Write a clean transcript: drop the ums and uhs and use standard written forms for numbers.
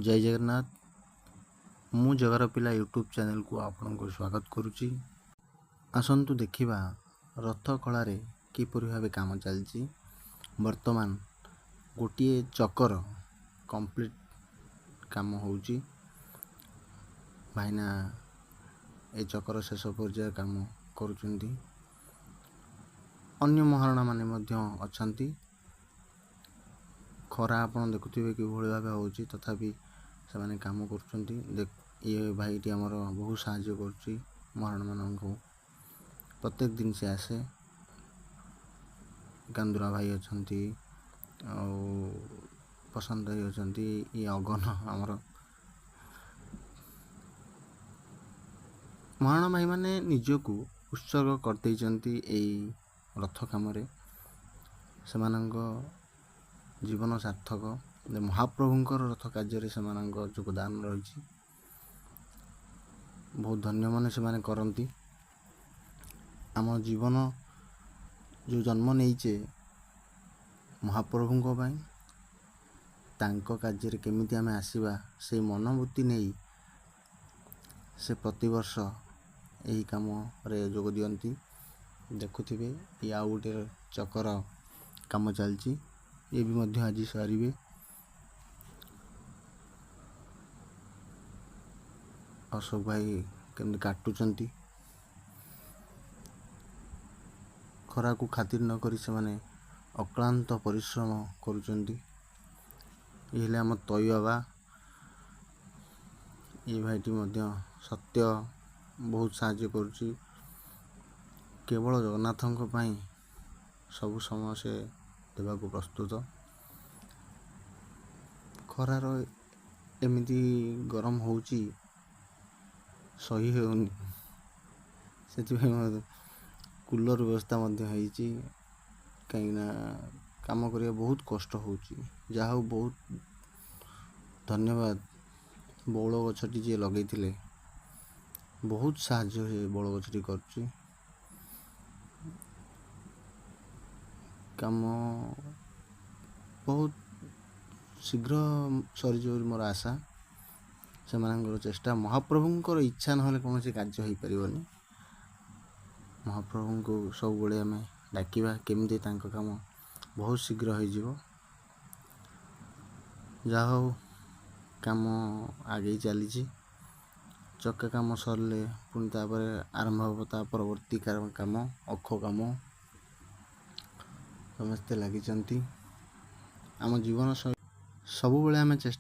जय जगन्नाथ। मु जगार पिला यूट्यूब चैनल को आपण को स्वागत करुच्ची। आसतु देखा रथ कलार किपर भाव कम चलती। वर्तमान गोटे चकर कंप्लीट काम हो भाईना ए चकर शेष पर्याय काम करुँच। अन्य महारणा माने अच्छा खरा आपन देखुथिबे कि भଳି भाव होची तथापि से काम कर ये भाईटी आमर बहुत साहाय्य कर महारण मान को प्रत्येक दिन से आसे। कांदुरा भाई अच्छा पसंद भाई अच्छा ये अगन आमर महारण भाई माने निजको उत्सर्ग करते रथ कम से जीवन सार्थक महाप्रभुंकर रथ कार्य से योगदान रही। बहुत धन्य मन से करती आम जीवन जो जन्म नहींचे महाप्रभुं कार्य केमिति आमे आसीबा से मनोवृत्ति नहीं से प्रतिवर्ष यही काम रे जोग दियंती। देखुथिबे ये आउ गोटे चकर काम चलची ये भी मध्य आज सारे। अशोक भाई केमती काटुचंती खरा को खातिर न करी से माने अक्लांत परिश्रम करुचंती। ये आम तय बाबा ये भाईटी मध्य सत्य बहुत साहाय्य करुच्ची। केवल जगन्नाथों पाई सब समय से देवा को प्रस्तुत। खरार एमिति गरम होची सही होनी से कूलर व्यवस्था कहीं काम करिया बहुत कष्ट होची। जहा बहुत धन्यवाद बौल गछटी जे लगे थिले बहुत साहाय्य बौल गछटी करची काम बहुत शीघ्र सरीज मोर आशा। से चेष्टा महाप्रभुंकर इच्छा ना कौन से कार्य हो पारनी। महाप्रभु को सब बड़े आम डाकिबा केमती काम बहुत शीघ्र हो जा हो काम आगे चली। चक्का काम सरले पुणी आरंभ हम परवर्ती काम अख काम समस्ते लगी आम जीवन सब आम चेष्टा